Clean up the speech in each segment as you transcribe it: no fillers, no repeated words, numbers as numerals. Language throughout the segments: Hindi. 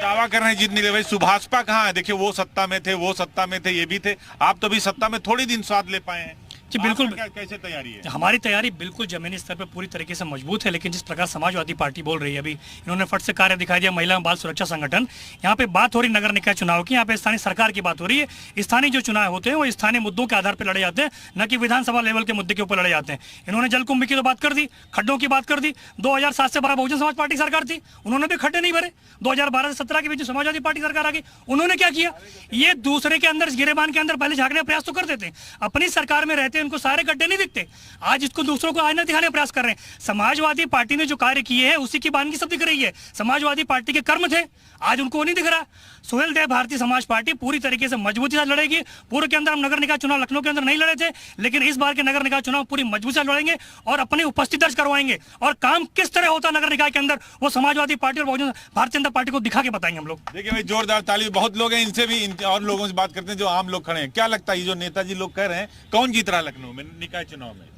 दावा कर रहे हैं जीतने के लिए। भाई सुभाषपा कहाँ है? देखिए वो सत्ता में थे, वो सत्ता में थे, ये भी थे। आप तो अभी सत्ता में थोड़ी दिन स्वाद ले पाए हैं। जी बिल्कुल। कैसे तैयारी है? हमारी तैयारी बिल्कुल जमीनी स्तर पर पूरी तरीके से मजबूत है, लेकिन जिस प्रकार समाजवादी पार्टी बोल रही है, अभी इन्होंने फट से कार्य दिखाई दिया महिला बाल सुरक्षा संगठन। यहाँ पे बात हो रही नगर निकाय चुनाव की, यहाँ पे स्थानीय सरकार की बात हो रही है। स्थानीय जो चुनाव होते हैं वो स्थानीय मुद्दों के आधार पर लड़े जाते हैं, न कि विधानसभा लेवल के मुद्दे के ऊपर लड़े जाते हैं। इन्होंने जलकुंभी की तो बात कर दी, खड्डों की बात कर दी। 2007 से 12 बहुजन समाज पार्टी सरकार थी, उन्होंने भी खड्डे नहीं भरे। 2012 से 17 के बीच समाजवादी पार्टी सरकार आ गई, उन्होंने क्या किया? ये दूसरे के अंदर, गिरेबान के अंदर पहले झांकने का प्रयास तो कर देते हैं। अपनी सरकार में रहते हैं, उनको सारे गड्ढे नहीं दिखते। आज इसको दूसरों को आईना दिखाने का प्रयास कर रहे हैं। समाजवादी पार्टी ने जो कार्य किए हैं उसी की बानगी सब दिख रही है। समाजवादी पार्टी के कर्म थे, आज उनको नहीं दिख रहा। सुहेल देव भारतीय समाज पार्टी पूरी तरीके से मजबूती से लड़ेगी। पूर्व के अंदर हम नगर निकाय चुनाव लखनऊ के अंदर नहीं लड़े थे, लेकिन इस बार के नगर निकाय चुनाव पूरी मजबूती से लड़ेंगे और अपनी उपस्थिति दर्ज करवाएंगे। और काम किस तरह होता है नगर निकाय के अंदर, वो समाजवादी पार्टी और बहुजन भारतीय जनता पार्टी को दिखा के बताएंगे हम लोग। देखिए भाई जोरदार ताली। बहुत लोग हैं, इनसे भी और लोगों से बात करते हैं जो आम लोग खड़े हैं। क्या लगता है ये जो नेताजी लोग कह रहे हैं, कौन जीत रहा है लखनऊ में निकाय चुनाव में?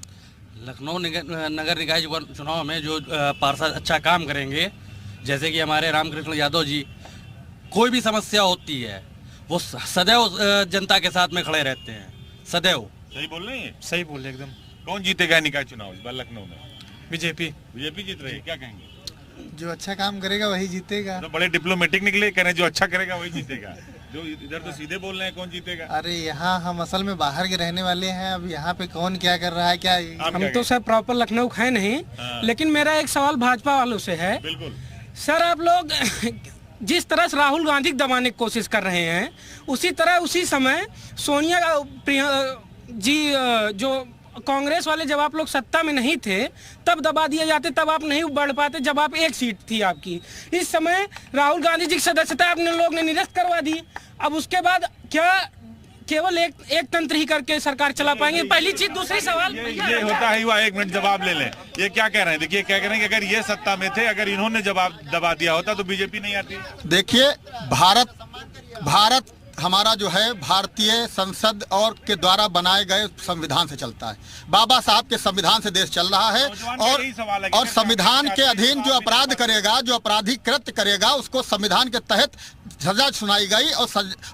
लखनऊ नगर निकाय चुनाव में जो पार्षद अच्छा काम करेंगे, जैसे कि हमारे रामकृष्ण यादव जी, कोई भी समस्या होती है वो सदैव जनता के साथ में खड़े रहते हैं, सदैव। सही बोल रहे हैं? सही बोले एकदम। कौन जीतेगा निकाय चुनाव इस बार लखनऊ में? बीजेपी। बीजेपी जीत रही है, क्या कहेंगे? जो अच्छा काम करेगा वही जीतेगा। तो बड़े डिप्लोमेटिक निकले, कह रहे हैं जो अच्छा करेगा वही जीतेगा। जो इधर तो सीधे बोल रहे हैं कौन जीतेगा। अरे यहाँ हम असल में बाहर के रहने वाले हैं, अब यहाँ पे कौन क्या कर रहा है क्या। हम तो सर प्रॉपर लखनऊ है नहीं, लेकिन मेरा एक सवाल भाजपा वालों से है। बिल्कुल सर, आप लोग जिस तरह से राहुल गांधी को दबाने की कोशिश कर रहे हैं, उसी तरह उसी समय सोनिया जी, जो कांग्रेस वाले जब आप लोग सत्ता में नहीं थे तब दबा दिए जाते, तब आप नहीं बढ़ पाते जब आप एक सीट थी आपकी। इस समय राहुल गांधी जी की सदस्यता अपने लोग ने निरस्त करवा दी। अब उसके बाद क्या केवल एक तंत्र ही करके सरकार चला पाएंगे? पहली चीज। दूसरी सवाल ये होता है हुआ, एक मिनट जवाब ले लें। ये क्या कह रहे हैं? देखिए क्या कह रहे हैं कि अगर ये सत्ता में थे, अगर इन्होंने जवाब दबा दिया होता तो बीजेपी नहीं आती। देखिए भारत हमारा जो है भारतीय संसद और के द्वारा बनाए गए संविधान से चलता है। बाबा साहब के संविधान से देश चल रहा है, और संविधान के अधीन जो अपराध करेगा, जो आपराधिक कृत्य करेगा, उसको संविधान के तहत सजा सुनाई गई। और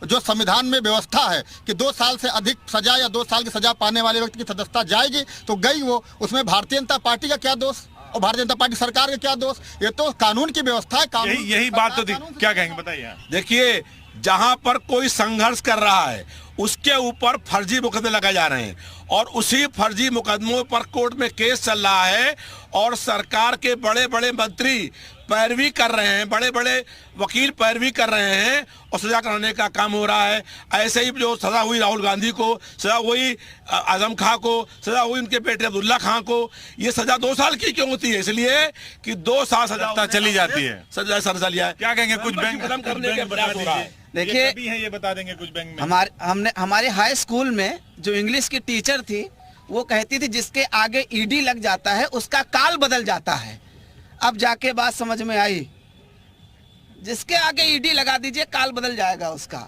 जो संविधान में व्यवस्था है कि 2 साल से अधिक सजा या 2 साल की सजा पाने वाले व्यक्ति की सदस्यता जाएगी, तो गई वो। उसमें भारतीय जनता पार्टी का क्या दोष और भारतीय जनता पार्टी सरकार का क्या दोष? ये तो कानून की व्यवस्था है। यही बात तो क्या कहेंगे, बताइए। देखिए, जहां पर कोई संघर्ष कर रहा है उसके ऊपर फर्जी मुकदमे लगाए जा रहे हैं, और उसी फर्जी मुकदमों पर कोर्ट में केस चल रहा है, और सरकार के बड़े बड़े मंत्री पैरवी कर रहे हैं, बड़े बड़े वकील पैरवी कर रहे हैं, और सजा कराने का काम हो रहा है। ऐसे ही जो सजा हुई राहुल गांधी को, सजा हुई आजम खां को, सजा हुई उनके बेटे अब्दुल्ला खां को, ये सजा 2 साल की क्यों होती है? इसलिए कि 2 साल सजा चली जाती है। सजा लिया है। क्या कहेंगे? कुछ बैंक खत्म करने के प्रयास हो रहा है। देखिए, ये बता देंगे कुछ बैंक में। हमारे हाई स्कूल में जो इंग्लिश की टीचर थी, वो कहती थी जिसके आगे ईडी लग जाता है उसका काल बदल जाता है। अब जाके बात समझ में आई, जिसके आगे ईडी लगा दीजिए काल बदल जाएगा उसका।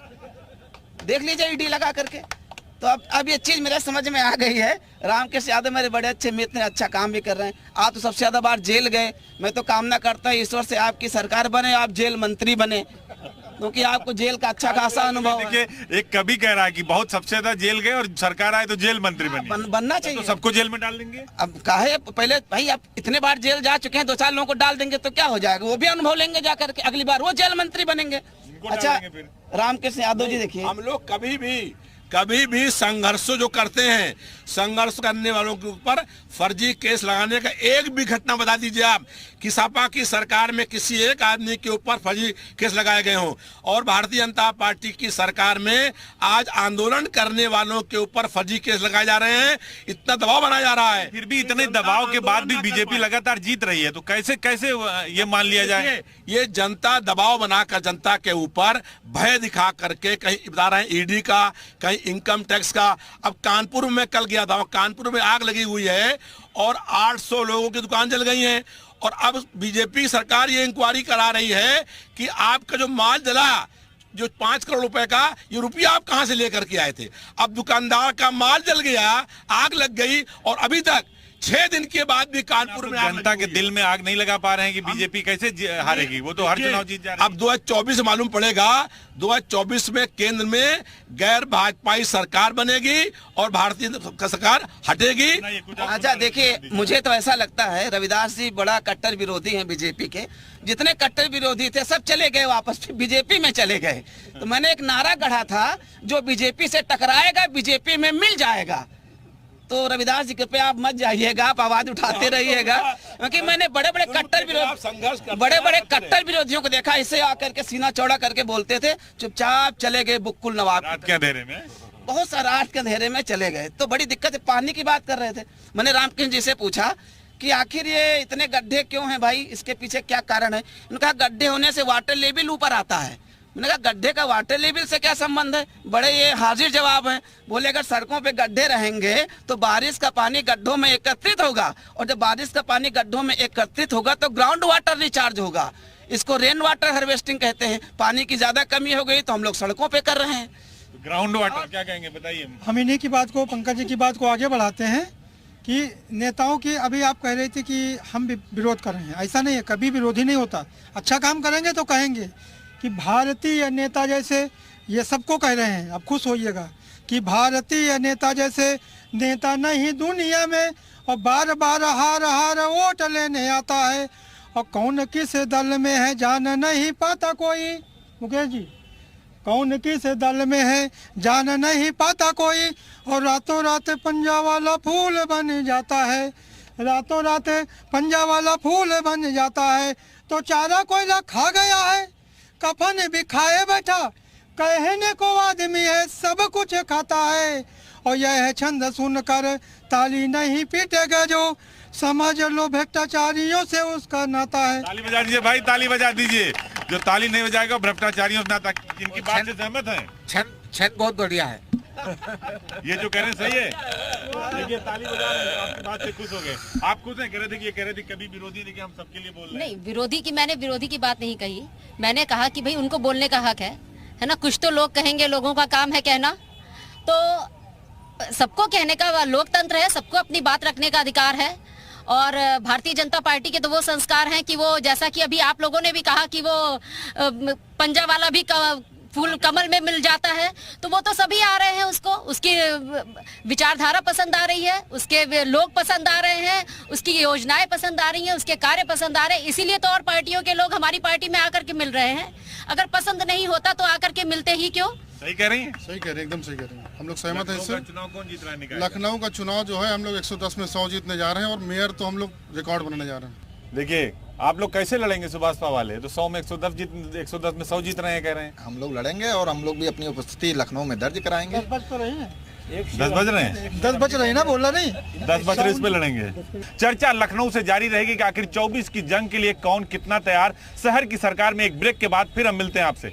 देख लीजिए ईडी लगा करके। तो अब ये चीज मेरे समझ में आ गई है। रामकृष्ण यादव मेरे बड़े अच्छे मित्र हैं, अच्छा काम भी कर रहे हैं। आप तो सबसे ज्यादा बार जेल गए। मैं तो कामना करता हूँ ईश्वर से आपकी सरकार बने, आप जेल मंत्री बने, क्योंकि आपको जेल का अच्छा खासा अनुभव है। देखिए, एक कवि कह रहा है कि बहुत सबसे ज्यादा जेल गए और सरकार आए तो जेल मंत्री बनना चाहिए। तो सबको जेल में डाल देंगे। अब काहे पहले भाई, आप इतने बार जेल जा चुके हैं, 2-4 लोगों को डाल देंगे तो क्या हो जाएगा? वो भी अनुभव लेंगे जाकर के, अगली बार वो जेल मंत्री बनेंगे। अच्छा, रामकृष्ण यादव जी देखिए, हम लोग कभी भी संघर्ष जो करते हैं, संघर्ष करने वालों के ऊपर फर्जी केस लगाने का एक भी घटना बता दीजिए आप कि सपा की सरकार में किसी एक आदमी के ऊपर फर्जी केस लगाए गए हों। और भारतीय जनता पार्टी की सरकार में आज आंदोलन करने वालों के ऊपर फर्जी केस लगाए जा रहे हैं, इतना दबाव बनाया जा रहा है। फिर भी इतने दबाव के बाद भी बीजेपी लगातार जीत रही है, तो कैसे ये मान लिया जाए? ये जनता दबाव बनाकर जनता के ऊपर भय दिखा करके, कहीं बता रहे हैं ईडी का, कहीं इनकम टैक्स का। अब कानपुर में कल गया था, कानपुर में आग लगी हुई है और 800 लोगों की दुकान जल गई है। और अब बीजेपी सरकार ये इंक्वायरी करा रही है कि आपका जो माल जला, जो 5 करोड़ रुपए का, ये रुपया आप कहां से लेकर के आए थे? अब दुकानदार का माल जल गया, आग लग गई, और अभी तक 6 दिन के बाद भी कानपुर में जनता के दिल में आग नहीं लगा पा रहे हैं कि बीजेपी कैसे हारेगी? वो तो हर चुनाव जीत जा रही है। अब 2024 मालूम पड़ेगा। 2024 में केंद्र में गैर भाजपाई सरकार बनेगी और भारतीय सरकार हटेगी। अच्छा देखिए, मुझे तो ऐसा लगता है रविदास जी बड़ा कट्टर विरोधी हैं बीजेपी के। जितने कट्टर विरोधी थे सब चले गए, वापस बीजेपी में चले गए। तो मैंने एक नारा गढ़ा था, जो बीजेपी से टकराएगा बीजेपी में मिल जाएगा। तो रविदास जी कृपया आप मत जाइएगा, आप आवाज उठाते रहिएगा, क्योंकि मैंने बड़े बड़े कट्टर विरोधियों को देखा, इसे आकर के सीना चौड़ा करके बोलते थे, चुपचाप चले गए बुक्कुल नवाब के अंधेरे में, बहुत सारा रात के अंधेरे में चले गए। तो बड़ी दिक्कत है। पानी की बात कर रहे थे, मैंने रामकृष्ण जी से पूछा कि आखिर ये इतने गड्ढे क्यों हैं भाई, इसके पीछे क्या कारण है? उन्होंने कहा गड्ढे होने से वाटर लेवल ऊपर आता है। मैंने कहा गड्ढे का वाटर लेवल से क्या संबंध है? बड़े ये हाजिर जवाब है। बोले अगर सड़कों पे गड्ढे रहेंगे तो बारिश का पानी गड्ढों में एकत्रित होगा, और जब बारिश का पानी गड्ढों में एकत्रित होगा तो ग्राउंड वाटर रिचार्ज होगा। इसको रेन वाटर हार्वेस्टिंग कहते हैं। पानी की ज्यादा कमी हो गई तो हम लोग सड़कों पे कर रहे हैं। ग्राउंड वाटर क्या कहेंगे बताइए? हम इन्हीं की बात को, पंकज जी की बात को आगे बढ़ाते हैं कि नेताओं की, अभी आप कह रहे थे कि हम विरोध कर रहे हैं, ऐसा नहीं है, कभी विरोधी नहीं होता। अच्छा काम करेंगे तो कहेंगे कि भारतीय नेता जैसे, ये सबको कह रहे हैं, आप खुश होइएगा कि भारतीय नेता जैसे नेता नहीं दुनिया में, और बार बार हार हार वोट लेने आता है, और कौन किस दल में है जान नहीं पाता कोई। मुकेश जी, कौन किस दल में है जान नहीं पाता कोई, और रातों रात पंजा वाला फूल बन जाता है, रातों रात पंजा वाला फूल बन जाता है। तो चारा कोयला खा गया है, कफन बिखाए बैठा, कहने को आदमी है सब कुछ खाता है, और यह है छंद सुनकर ताली नहीं पीटेगा जो, समझ लो भ्रष्टाचारियों से उसका नाता है। ताली बजा दीजिए भाई, ताली बजा दीजिए। जो ताली नहीं बजाएगा भ्रष्टाचारियों से नाता। इनकी बात से सहमत हैं? छंद बहुत बढ़िया है। ये जो कह रहे हैं सही है। देखिए ताली बजा रहे हैं, आपकी बात से खुश हो गए। आप खुश हैं? कह रहे थे कि ये कह रहे थे कभी विरोधी नहीं, कि हम सबके लिए बोल रहे हैं। नहीं, मैंने विरोधी की बात नहीं कही। मैंने कहा कि भाई उनको बोलने का हक है ना। कुछ तो लोग कहेंगे, लोगों का काम है कहना, तो सबको कहने का लोकतंत्र है, सबको अपनी बात रखने का अधिकार है। और भारतीय जनता पार्टी के तो वो संस्कार हैं कि वो, जैसा कि अभी आप लोगों ने भी कहा कि वो पंजा वाला भी फूल कमल में मिल जाता है, तो वो तो सभी आ रहे हैं उसको, उसकी विचारधारा पसंद आ रही है, उसके लोग पसंद आ रहे हैं, उसकी योजनाएं पसंद आ रही हैं, उसके कार्य पसंद आ रहे हैं। इसीलिए तो और पार्टियों के लोग हमारी पार्टी में आकर के मिल रहे हैं। अगर पसंद नहीं होता तो आकर के मिलते ही क्यों? सही कह रही हैं? सही कह रहे हैं, एकदम सही कह रहे हैं। हम लोग सहमत हैं इससे। चुनाव कौन जीत रहा है? लखनऊ का चुनाव जो है हम लोग 110 में 100 जीतने जा रहे हैं, और मेयर तो हम लोग रिकॉर्ड बनाने जा रहे हैं। देखिए आप लोग कैसे लड़ेंगे सुभाषपा वाले? तो 100 में 110 में 100 जीत रहे हैं कह रहे हैं। हम लोग लड़ेंगे और हम लोग भी अपनी उपस्थिति लखनऊ में दर्ज कराएंगे। 10 बज रहे हैं, 10 बज रहे हैं, 10 बज रहे हैं ना, बोला नहीं, 10 बज रहे, इस पे लड़ेंगे। चर्चा लखनऊ से जारी रहेगी कि आखिर 24 की जंग के लिए कौन कितना तैयार। शहर की सरकार में एक ब्रेक के बाद फिर हम मिलते हैं आपसे।